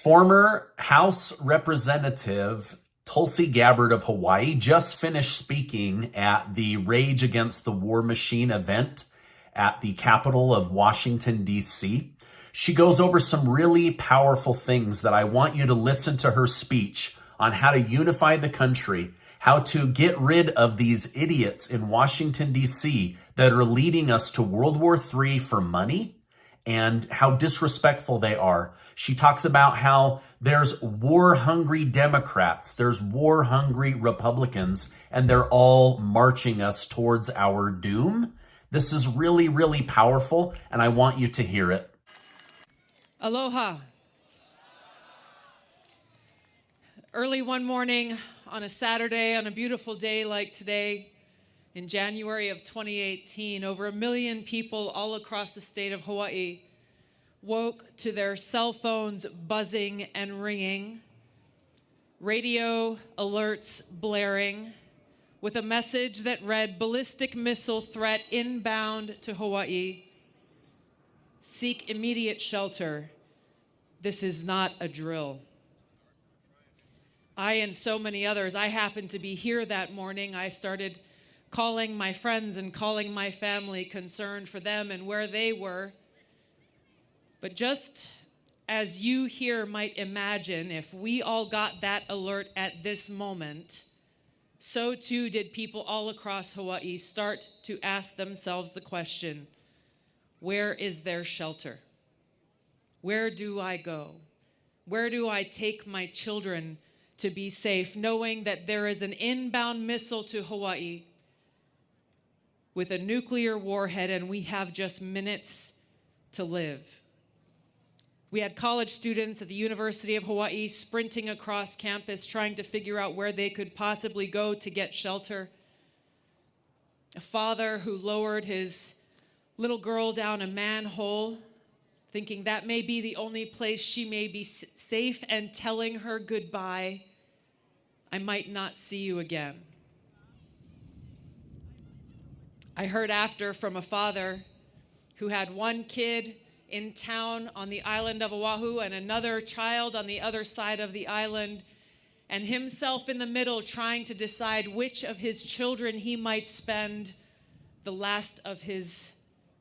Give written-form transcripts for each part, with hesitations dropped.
Former House Representative Tulsi Gabbard of Hawaii just finished speaking at the Rage Against the War Machine event at the Capitol of Washington, D.C. She goes over some really powerful things that I want you to listen to her speech on how to unify the country, how to get rid of these idiots in Washington, D.C. that are leading us to World War III for money, and how disrespectful they are. She talks about how there's war-hungry Democrats, there's war-hungry Republicans, and they're all marching us towards our doom. This is really, really powerful, and I want you to hear it. Aloha. Early one morning on a Saturday, on a beautiful day like today, in January of 2018, over 1 million people all across the state of Hawaii woke to their cell phones buzzing and ringing, radio alerts blaring, with a message that read, "Ballistic missile threat inbound to Hawaii. Seek immediate shelter. This is not a drill." I and so many others, I happened to be here that morning. I started calling my friends and calling my family, concerned for them and where they were. But just as you here might imagine, if we all got that alert at this moment, so too did people all across Hawaii start to ask themselves the question, where is their shelter? Where do I go? Where do I take my children to be safe, knowing that there is an inbound missile to Hawaii with a nuclear warhead, and we have just minutes to live? We had college students at the University of Hawaii sprinting across campus, trying to figure out where they could possibly go to get shelter. A father who lowered his little girl down a manhole, thinking that may be the only place she may be safe, and telling her goodbye, "I might not see you again." I heard after from a father who had one kid in town on the island of Oahu and another child on the other side of the island, and himself in the middle trying to decide which of his children he might spend the last of his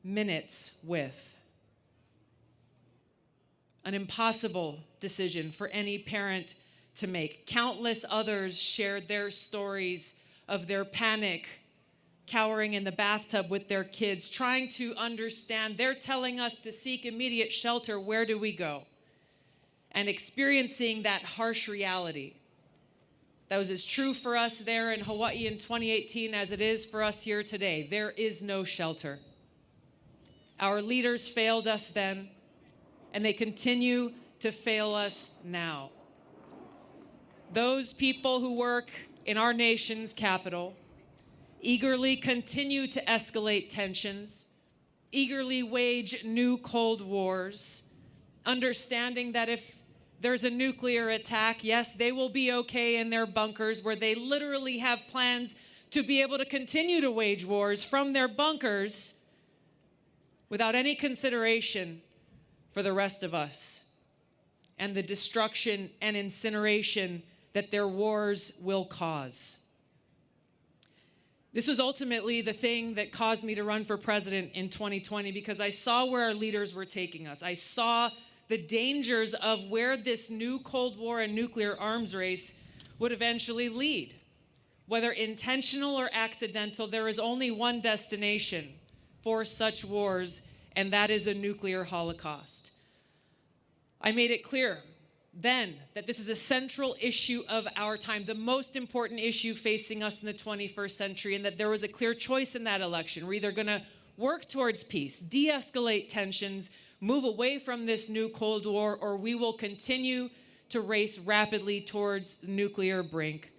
minutes with. An impossible decision for any parent to make. Countless others shared their stories of their panic, cowering in the bathtub with their kids, trying to understand. They're telling us to seek immediate shelter. Where do we go? And experiencing that harsh reality. That was as true for us there in Hawaii in 2018 as it is for us here today. There is no shelter. Our leaders failed us then, and they continue to fail us now. Those people who work in our nation's capital eagerly continue to escalate tensions, eagerly wage new Cold Wars, understanding that if there's a nuclear attack, yes, they will be okay in their bunkers, where they literally have plans to be able to continue to wage wars from their bunkers without any consideration for the rest of us and the destruction and incineration that their wars will cause. This was ultimately the thing that caused me to run for president in 2020, because I saw where our leaders were taking us. I saw the dangers of where this new Cold War and nuclear arms race would eventually lead. Whether intentional or accidental, there is only one destination for such wars, and that is a nuclear holocaust. I made it clear then that this is a central issue of our time, the most important issue facing us in the 21st century, and that there was a clear choice in that election. We're either going to work towards peace, de-escalate tensions, move away from this new Cold War, or we will continue to race rapidly towards the nuclear brink,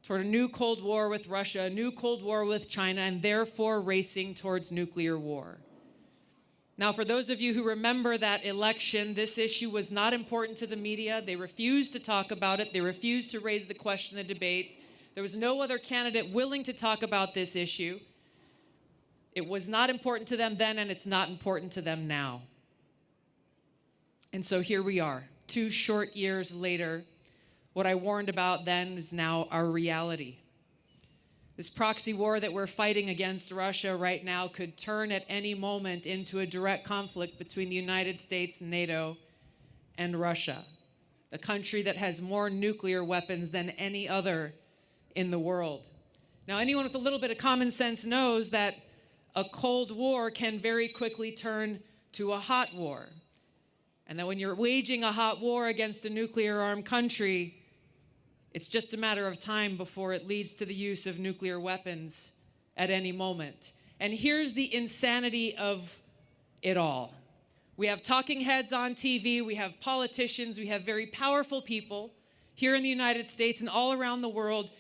toward a new Cold War with Russia, a new Cold War with China, and therefore racing towards nuclear war. Now, for those of you who remember that election, this issue was not important to the media. They refused to talk about it. They refused to raise the question in the debates. There was no other candidate willing to talk about this issue. It was not important to them then, and it's not important to them now. And so here we are. 2 short years later, what I warned about then is now our reality. This proxy war that we're fighting against Russia right now could turn at any moment into a direct conflict between the United States, NATO, and Russia, a country that has more nuclear weapons than any other in the world. Now, anyone with a little bit of common sense knows that a Cold War can very quickly turn to a hot war. And that when you're waging a hot war against a nuclear-armed country, it's just a matter of time before it leads to the use of nuclear weapons at any moment. And here's the insanity of it all. We have talking heads on TV, we have politicians, we have very powerful people here in the United States and all around the world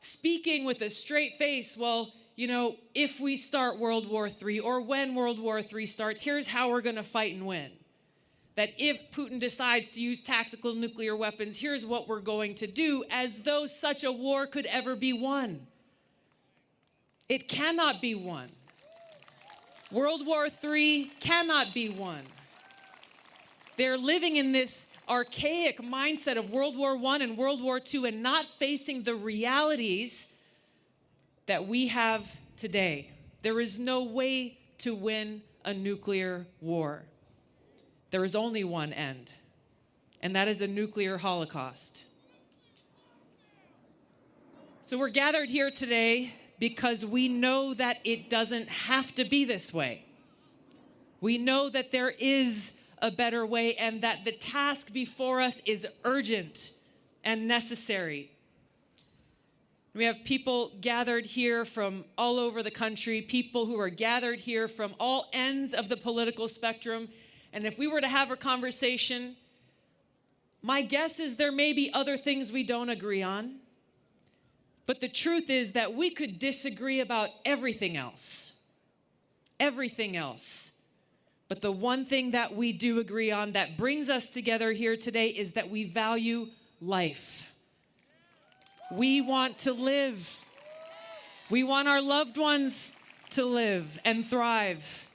speaking with a straight face, well, you know, if we start World War III or when World War III starts, here's how we're going to fight and win. That if Putin decides to use tactical nuclear weapons, here's what we're going to do, as though such a war could ever be won. It cannot be won. World War III cannot be won. They're living in this archaic mindset of World War I and World War II and not facing the realities that we have today. There is no way to win a nuclear war. There is only one end, and that is a nuclear holocaust. So we're gathered here today because we know that it doesn't have to be this way. We know that there is a better way and that the task before us is urgent and necessary. We have people gathered here from all over the country, people who are gathered here from all ends of the political spectrum. And if we were to have a conversation, my guess is there may be other things we don't agree on. But the truth is that we could disagree about everything else. Everything else. But the one thing that we do agree on that brings us together here today is that we value life. We want to live. We want our loved ones to live and thrive.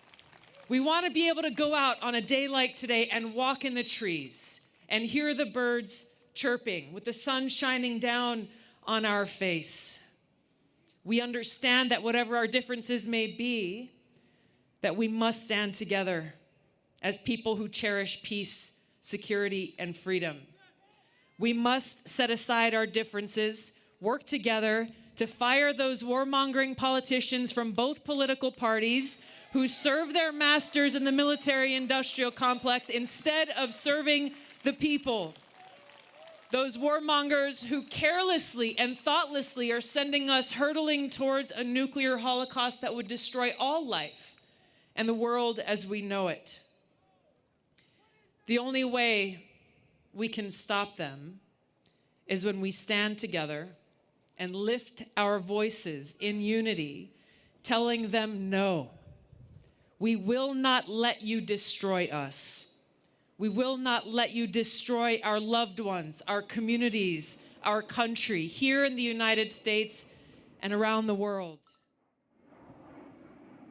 We want to be able to go out on a day like today and walk in the trees and hear the birds chirping with the sun shining down on our face. We understand that whatever our differences may be, that we must stand together as people who cherish peace, security, and freedom. We must set aside our differences, work together to fire those warmongering politicians from both political parties who serve their masters in the military-industrial complex instead of serving the people. Those warmongers who carelessly and thoughtlessly are sending us hurtling towards a nuclear holocaust that would destroy all life and the world as we know it. The only way we can stop them is when we stand together and lift our voices in unity, telling them no. We will not let you destroy us. We will not let you destroy our loved ones, our communities, our country, here in the United States and around the world.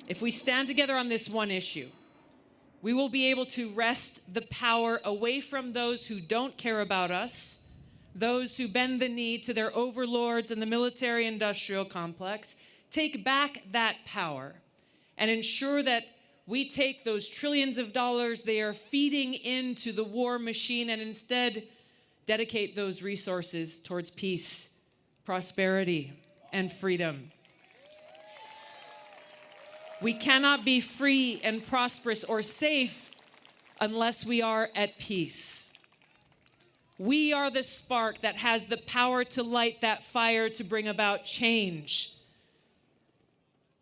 If we stand together on this one issue, we will be able to wrest the power away from those who don't care about us, those who bend the knee to their overlords in the military-industrial complex, take back that power and ensure that we take those trillions of dollars they are feeding into the war machine and instead dedicate those resources towards peace, prosperity, and freedom. We cannot be free and prosperous or safe unless we are at peace. We are the spark that has the power to light that fire to bring about change.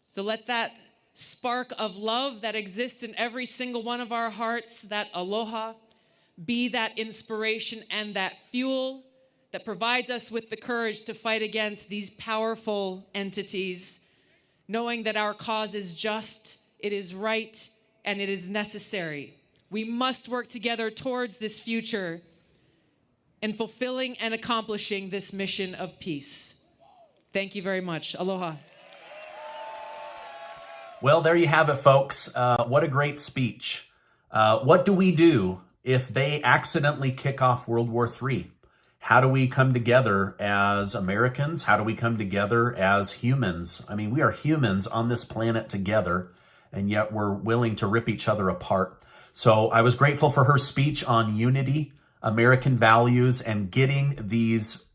So let that spark of love that exists in every single one of our hearts, that aloha, be that inspiration and that fuel that provides us with the courage to fight against these powerful entities, knowing that our cause is just, it is right, and it is necessary. We must work together towards this future and fulfilling and accomplishing this mission of peace. Thank you very much. Aloha. Well, there you have it, folks. What a great speech. What do we do if they accidentally kick off World War III? How do we come together as Americans? How do we come together as humans? I mean, we are humans on this planet together, and yet we're willing to rip each other apart. So I was grateful for her speech on unity, American values, and getting these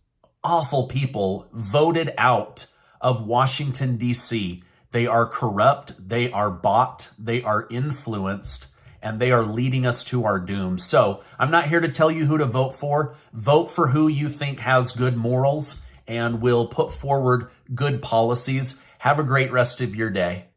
awful people voted out of Washington, D.C. They are corrupt, they are bought, they are influenced, and they are leading us to our doom. So I'm not here to tell you who to vote for. Vote for who you think has good morals and will put forward good policies. Have a great rest of your day.